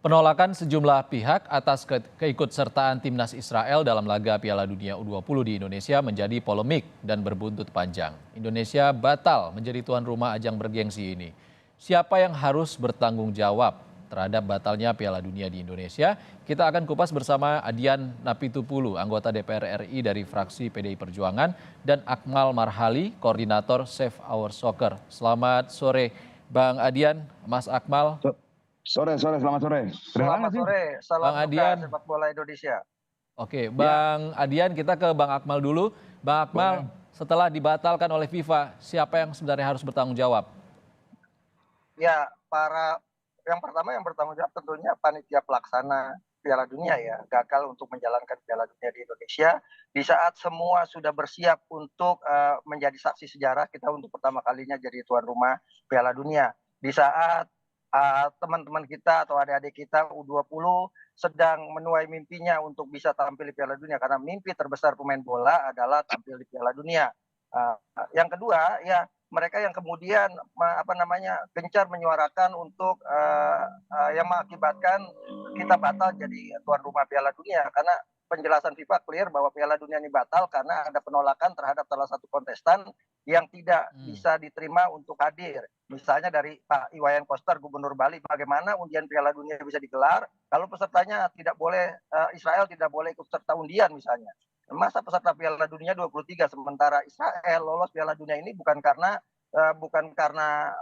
Penolakan sejumlah pihak atas keikutsertaan timnas Israel dalam laga Piala Dunia U20 di Indonesia menjadi polemik dan berbuntut panjang. Indonesia batal menjadi tuan rumah ajang bergengsi ini. Siapa yang harus bertanggung jawab terhadap batalnya Piala Dunia di Indonesia? Kita akan kupas bersama Adian Napitupulu, anggota DPR RI dari fraksi PDI Perjuangan, dan Akmal Marhali, koordinator Save Our Soccer. Selamat sore Bang Adian, Mas Akmal. Selamat sore. Selamat sore, salam Bang duka Adian. sepak bola Indonesia. Oke, Bang Adian, kita ke Bang Akmal dulu. Bang Akmal, setelah dibatalkan oleh FIFA, siapa yang sebenarnya harus bertanggung jawab? Ya, yang pertama yang bertanggung jawab tentunya panitia pelaksana Piala Dunia ya, gagal untuk menjalankan Piala Dunia di Indonesia di saat semua sudah bersiap untuk menjadi saksi sejarah kita untuk pertama kalinya jadi tuan rumah Piala Dunia. Di saat teman-teman kita atau adik-adik kita U20 sedang menuai mimpinya untuk bisa tampil di Piala Dunia, karena mimpi terbesar pemain bola adalah tampil di Piala Dunia. Yang kedua ya, mereka yang kemudian gencar menyuarakan untuk yang mengakibatkan kita batal jadi tuan rumah Piala Dunia, karena penjelasan FIFA clear bahwa Piala Dunia ini batal karena ada penolakan terhadap salah satu kontestan yang tidak bisa diterima untuk hadir. Misalnya dari Pak Iwayan Koster, Gubernur Bali, bagaimana undian Piala Dunia bisa digelar kalau pesertanya tidak boleh, Israel tidak boleh ikut serta undian misalnya. Masa peserta Piala Dunia 23 sementara Israel lolos Piala Dunia ini bukan karena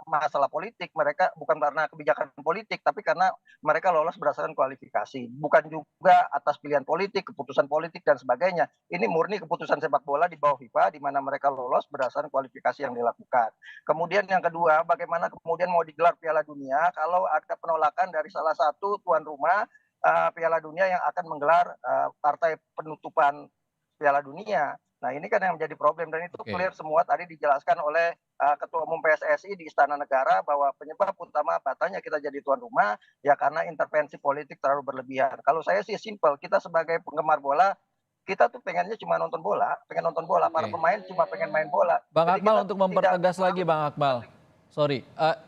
masalah politik, mereka bukan karena kebijakan politik, tapi karena mereka lolos berdasarkan kualifikasi, bukan juga atas pilihan politik, keputusan politik dan sebagainya. Ini murni keputusan sepak bola di bawah FIFA, di mana mereka lolos berdasarkan kualifikasi yang dilakukan. Kemudian yang kedua, bagaimana kemudian mau digelar Piala Dunia kalau ada penolakan dari salah satu tuan rumah Piala Dunia yang akan menggelar partai penutupan Piala Dunia. Nah, ini kan yang menjadi problem, dan itu clear semua tadi dijelaskan oleh Ketua Umum PSSI di Istana Negara bahwa penyebab utama batalnya kita jadi tuan rumah ya karena intervensi politik terlalu berlebihan. Kalau saya sih simpel, kita sebagai penggemar bola, kita tuh pengennya cuma nonton bola, para pemain cuma pengen main bola. Bang Akmal, untuk mempertegas lagi Bang Akmal,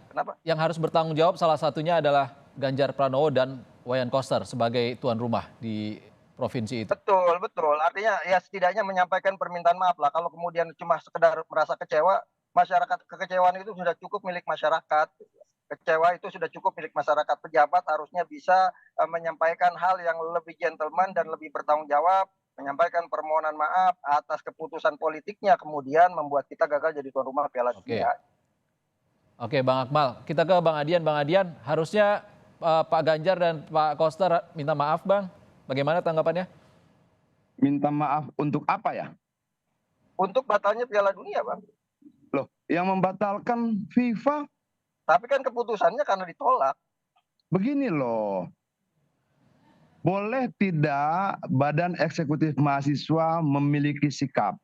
Kenapa? Yang harus bertanggung jawab salah satunya adalah Ganjar Pranowo dan Wayan Koster sebagai tuan rumah di provinsi itu. Betul. Artinya ya setidaknya menyampaikan permintaan maaf lah. Kalau kemudian cuma sekedar merasa kecewa, kekecewaan itu sudah cukup milik masyarakat. Kecewa itu sudah cukup milik masyarakat. Pejabat harusnya bisa menyampaikan hal yang lebih gentleman dan lebih bertanggung jawab, menyampaikan permohonan maaf atas keputusan politiknya kemudian membuat kita gagal jadi tuan rumah Piala Dunia. Oke, Bang Akmal. Kita ke Bang Adian. Bang Adian, harusnya Pak Ganjar dan Pak Koster minta maaf, Bang. Bagaimana tanggapannya? Minta maaf untuk apa ya? Untuk batalnya Piala Dunia, Bang. Loh, yang membatalkan FIFA. Tapi kan keputusannya karena ditolak. Begini loh. Boleh tidak Badan Eksekutif Mahasiswa memiliki sikap?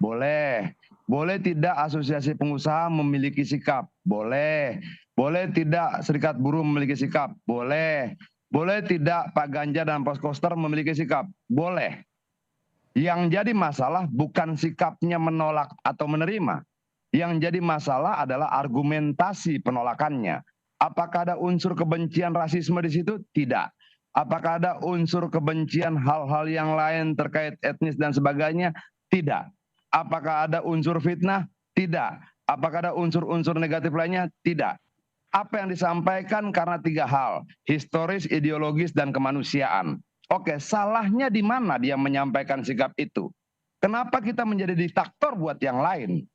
Boleh. Boleh tidak Asosiasi Pengusaha memiliki sikap? Boleh. Boleh tidak Serikat Buruh memiliki sikap? Boleh. Boleh tidak Pak Ganjar dan Pak Koster memiliki sikap? Boleh. Yang jadi masalah bukan sikapnya menolak atau menerima. Yang jadi masalah adalah argumentasi penolakannya. Apakah ada unsur kebencian rasisme di situ? Tidak. Apakah ada unsur kebencian hal-hal yang lain terkait etnis dan sebagainya? Tidak. Apakah ada unsur fitnah? Tidak. Apakah ada unsur-unsur negatif lainnya? Tidak. Apa yang disampaikan karena tiga hal, historis, ideologis, dan kemanusiaan. Oke, salahnya di mana dia menyampaikan sikap itu? Kenapa kita menjadi diktator buat yang lain?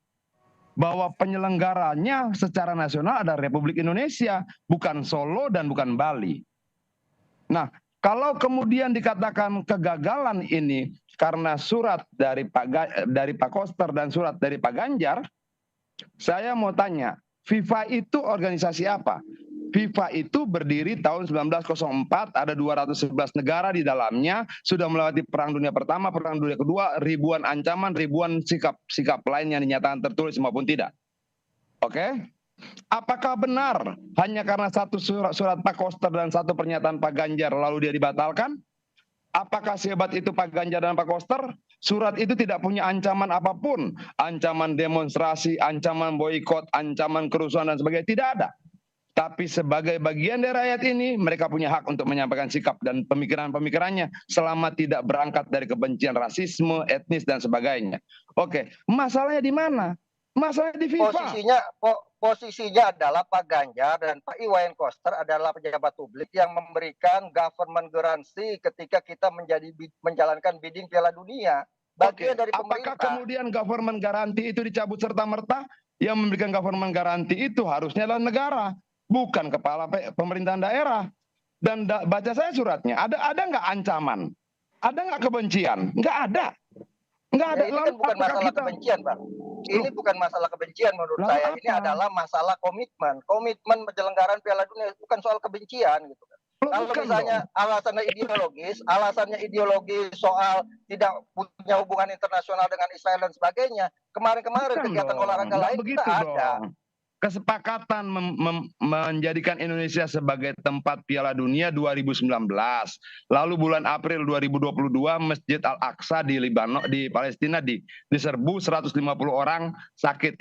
Bahwa penyelenggaranya secara nasional ada Republik Indonesia, bukan Solo dan bukan Bali. Nah, kalau kemudian dikatakan kegagalan ini karena surat dari Pak Koster dan surat dari Pak Ganjar, saya mau tanya, FIFA itu organisasi apa? FIFA itu berdiri tahun 1904, ada 211 negara di dalamnya, sudah melewati Perang Dunia Pertama, Perang Dunia Kedua, ribuan ancaman, ribuan sikap lain yang dinyatakan tertulis maupun tidak. Oke? Apakah benar hanya karena satu surat Pak Koster dan satu pernyataan Pak Ganjar lalu dia dibatalkan? Apakah sehebat itu Pak Ganjar dan Pak Koster? Surat itu tidak punya ancaman apapun, ancaman demonstrasi, ancaman boikot, ancaman kerusuhan dan sebagainya, tidak ada. Tapi sebagai bagian dari rakyat ini, mereka punya hak untuk menyampaikan sikap dan pemikiran-pemikirannya selama tidak berangkat dari kebencian rasisme, etnis, dan sebagainya. Oke, masalahnya di mana? Masalahnya di FIFA. Posisinya adalah Pak Ganjar dan Pak Iwayan Koster adalah pejabat publik yang memberikan government garansi ketika kita menjalankan bidding Piala Dunia. Bagian dari apakah pemerintah. kemudian government garanti itu dicabut serta-merta? Yang memberikan government garanti itu harusnya adalah negara, bukan kepala pemerintahan daerah. Dan baca saya suratnya, ada nggak ancaman? Ada nggak kebencian? Nggak ada. Nggak ada. Ini kan bukan masalah kebencian, Bang. Ini bukan masalah kebencian menurut saya. Ini adalah masalah komitmen. Komitmen penyelenggaraan Piala Dunia bukan soal kebencian gitu kan. Kalau misalnya alasannya ideologis soal tidak punya hubungan internasional dengan Israel dan sebagainya, kemarin-kemarin kegiatan olahraga lain kita ada. Kesepakatan menjadikan Indonesia sebagai tempat Piala Dunia 2019. Lalu bulan April 2022 Masjid Al-Aqsa di Palestina diserbu 150 orang sakit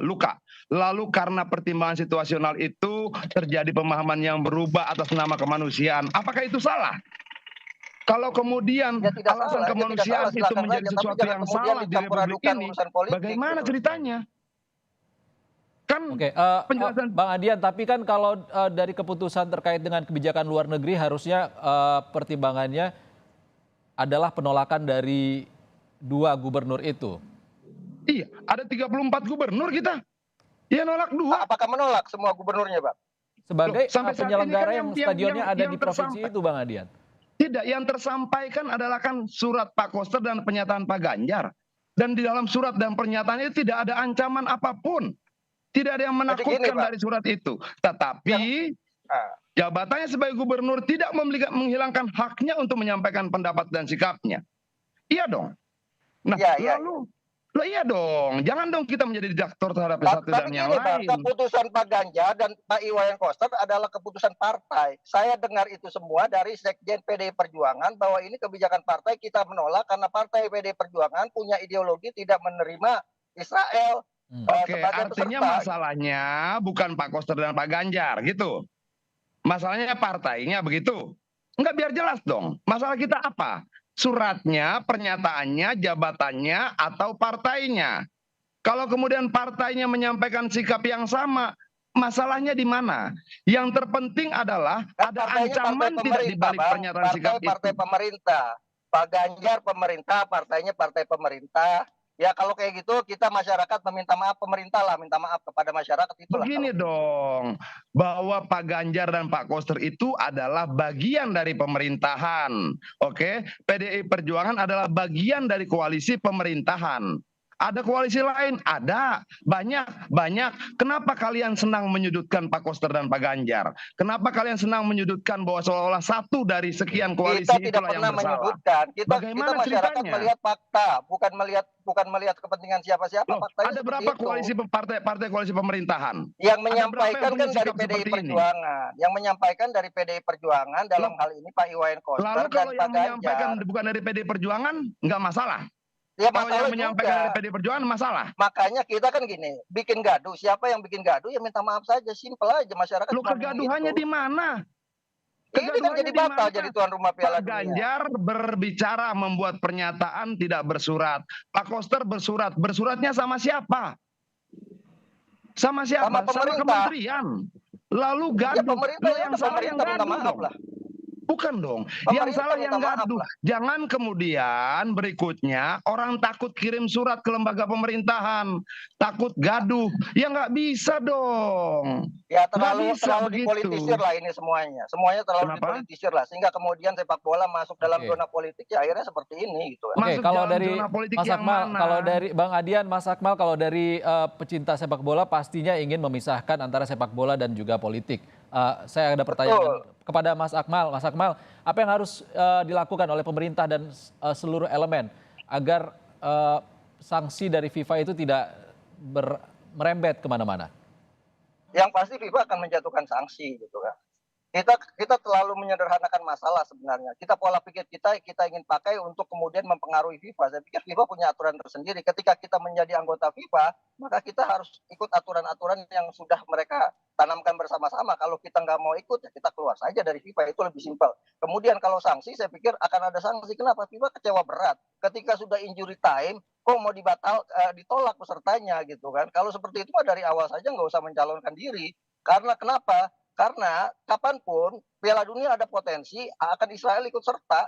luka. Lalu karena pertimbangan situasional itu terjadi pemahaman yang berubah atas nama kemanusiaan. Apakah itu salah? Kalau kemudian alasan kemanusiaan itu menjadi sesuatu yang salah di Republik ini, bagaimana ceritanya? Oke, Bang Adian, tapi kan kalau dari keputusan terkait dengan kebijakan luar negeri harusnya pertimbangannya adalah penolakan dari 2 gubernur itu. Iya, ada 34 gubernur kita. Dia nolak 2. Apakah menolak semua gubernurnya, Bang? Sebagai penyelenggara yang stadionnya ada di provinsi itu, Bang Adian. Tidak, yang tersampaikan adalah kan surat Pak Koster dan pernyataan Pak Ganjar. Dan di dalam surat dan pernyataan itu tidak ada ancaman apapun. Tidak ada yang menakutkan dari surat itu. Tetapi jabatannya sebagai gubernur tidak menghilangkan haknya untuk menyampaikan pendapat dan sikapnya. Iya dong. Nah, iya dong. Jangan dong kita menjadi diktator terhadap satu dan yang lain. Keputusan Pak Ganjar dan Pak Iwayan Koster adalah keputusan partai. Saya dengar itu semua dari Sekjen PDI Perjuangan bahwa ini kebijakan partai, kita menolak karena partai PDI Perjuangan punya ideologi tidak menerima Israel. Oke, artinya masalahnya bukan Pak Koster dan Pak Ganjar gitu. Masalahnya partainya begitu. Enggak, biar jelas dong. Masalah kita apa? Suratnya, pernyataannya, jabatannya, atau partainya. Kalau kemudian partainya menyampaikan sikap yang sama, masalahnya di mana? Yang terpenting adalah ada ancaman tidak di balik pernyataan sikap itu. Partai pemerintah. Pak Ganjar pemerintah, partainya partai pemerintah. Ya kalau kayak gitu kita masyarakat meminta maaf, pemerintah lah minta maaf kepada masyarakat, itulah. Begini dong, bahwa Pak Ganjar dan Pak Koster itu adalah bagian dari pemerintahan. Oke, PDI Perjuangan adalah bagian dari koalisi pemerintahan. Ada koalisi lain? Ada. Banyak. Kenapa kalian senang menyudutkan Pak Koster dan Pak Ganjar? Kenapa kalian senang menyudutkan bahwa seolah-olah satu dari sekian koalisi itulah yang bersalah? Kita tidak pernah menyudutkan. Kita masyarakat melihat fakta, bukan melihat kepentingan siapa-siapa. Ada berapa partai koalisi pemerintahan? Yang menyampaikan kan dari PDI Perjuangan. Yang menyampaikan dari PDI Perjuangan dalam hal ini Pak Iwayan Koster dan Pak Ganjar. Lalu kalau yang menyampaikan bukan dari PDI Perjuangan, nggak masalah? Ya, kalau yang menyampaikan dari PDI Perjuangan masalah. Makanya kita kan gini, bikin gaduh. Siapa yang bikin gaduh ya minta maaf saja, simpel aja, masyarakat. Lu kegaduhannya di mana? Ini kan jadi batal jadi tuan rumah Piala Dunia. Pak Ganjar berbicara membuat pernyataan tidak bersurat. Pak Koster bersurat. Bersuratnya sama siapa? Sama siapa? Sama kementerian. Lalu gaduh. Ya, pemerintah yang salah yang gaduh maaf lah. Bukan dong, yang salah yang gaduh. Jangan kemudian berikutnya orang takut kirim surat ke lembaga pemerintahan, takut gaduh. Ya nggak bisa dong. Ya terlalu dipolitisir lah ini semuanya. Semuanya terlalu dipolitisir lah, sehingga kemudian sepak bola masuk dalam zona politik ya akhirnya seperti ini gitu. Oke, kalau dari Mas Akmal, kalau dari Bang Adian, Mas Akmal, kalau dari pecinta sepak bola pastinya ingin memisahkan antara sepak bola dan juga politik. Saya ada pertanyaan kepada Mas Akmal. Mas Akmal, apa yang harus dilakukan oleh pemerintah dan seluruh elemen agar sanksi dari FIFA itu tidak merembet kemana-mana? Yang pasti FIFA akan menjatuhkan sanksi gitu kan. kita terlalu menyederhanakan masalah sebenarnya. Pola pikir kita ingin pakai untuk kemudian mempengaruhi FIFA. Saya pikir FIFA punya aturan tersendiri. Ketika kita menjadi anggota FIFA, maka kita harus ikut aturan-aturan yang sudah mereka tanamkan bersama-sama. Kalau kita nggak mau ikut, ya kita keluar saja dari FIFA. Itu lebih simpel. Kemudian kalau sanksi, saya pikir akan ada sanksi. Kenapa? FIFA kecewa berat. Ketika sudah injury time, kok mau ditolak pesertanya gitu kan. Kalau seperti itu mah dari awal saja nggak usah mencalonkan diri. Karena kenapa? Karena kapanpun Piala Dunia ada potensi akan Israel ikut serta,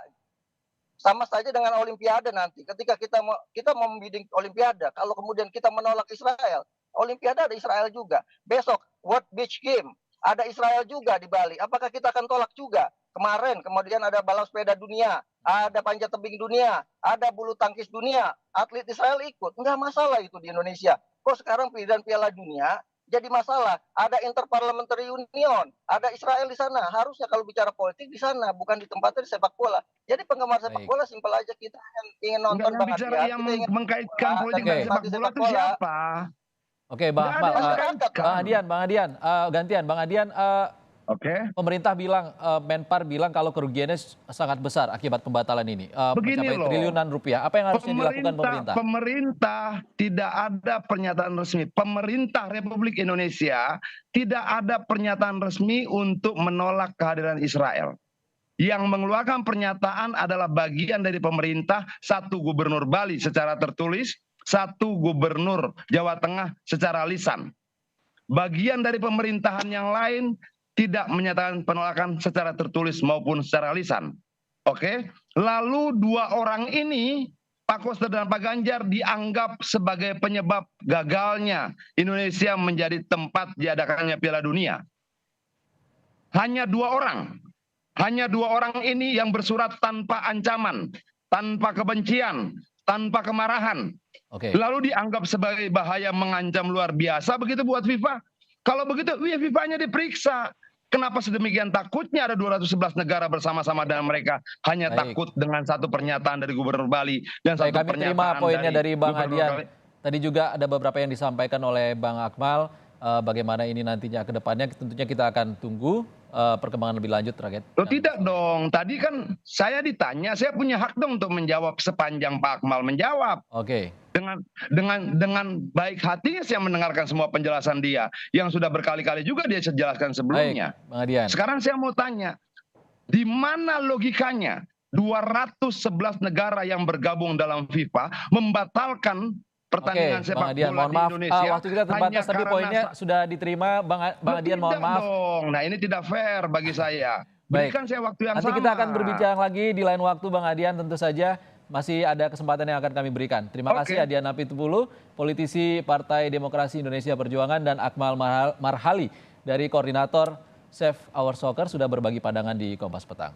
sama saja dengan Olimpiade nanti. Ketika kita mau membidding Olimpiade, kalau kemudian kita menolak Israel, Olimpiade ada Israel juga. Besok World Beach Game ada Israel juga di Bali. Apakah kita akan tolak juga? Kemarin kemudian ada balap sepeda dunia, ada panjat tebing dunia, ada bulu tangkis dunia, atlet Israel ikut. Enggak masalah itu di Indonesia. Kok sekarang pilihan Piala Dunia jadi masalah? Ada Interparliamentary Union, ada Israel di sana. Harusnya kalau bicara politik di sana, bukan di tempatnya di sepak bola. Jadi penggemar sepak bola simpel aja, kita ingin nonton Yang bicara yang mengkaitkan politik dan sepak bola itu siapa? Oke, Bang Akmal, Bang Adian, gantian, Bang Adian. Oke. Pemerintah bilang, Menpar bilang kalau kerugiannya sangat besar akibat pembatalan ini, mencapai triliunan rupiah. Apa yang harusnya dilakukan pemerintah? Pemerintah tidak ada pernyataan resmi. Pemerintah Republik Indonesia tidak ada pernyataan resmi untuk menolak kehadiran Israel. Yang mengeluarkan pernyataan adalah bagian dari pemerintah, satu gubernur Bali secara tertulis, satu gubernur Jawa Tengah secara lisan. Bagian dari pemerintahan yang lain tidak menyatakan penolakan secara tertulis maupun secara lisan. Oke. Lalu dua orang ini, Pak Koster dan Pak Ganjar, dianggap sebagai penyebab gagalnya Indonesia menjadi tempat diadakannya Piala Dunia. Hanya dua orang ini yang bersurat tanpa ancaman, tanpa kebencian, tanpa kemarahan. Oke. Lalu dianggap sebagai bahaya mengancam luar biasa begitu buat FIFA. Kalau begitu, FIFA-nya diperiksa. Kenapa sedemikian takutnya ada 211 negara bersama-sama dan mereka hanya takut dengan satu pernyataan dari Gubernur Bali dan satu kami pernyataan terima poinnya dari Bang Gubernur Adian. Bali. Tadi juga ada beberapa yang disampaikan oleh Bang Akmal. Bagaimana ini nantinya ke depannya, tentunya kita akan tunggu perkembangan lebih lanjut terkait. Loh tidak dong, tadi kan saya ditanya, saya punya hak dong untuk menjawab sepanjang Pak Akmal menjawab. Oke. Dengan baik hatinya saya mendengarkan semua penjelasan dia yang sudah berkali-kali juga dia jelaskan sebelumnya. Baik, Bang Adian. Sekarang saya mau tanya, di mana logikanya 211 negara yang bergabung dalam FIFA membatalkan pertandingan sepak Adian, bola mohon di maaf, Indonesia? waktu kita terbatas, tapi poinnya sudah diterima, Bang Adian, mohon maaf. Dong. Nah ini tidak fair bagi saya. Berikan saya waktu yang Nanti sama. kita akan berbincang lagi di lain waktu, Bang Adian, tentu saja. Masih ada kesempatan yang akan kami berikan. Terima kasih Adian Apitupulu, politisi Partai Demokrasi Indonesia Perjuangan, dan Akmal Marhali dari Koordinator Save Our Soccer sudah berbagi pandangan di Kompas Petang.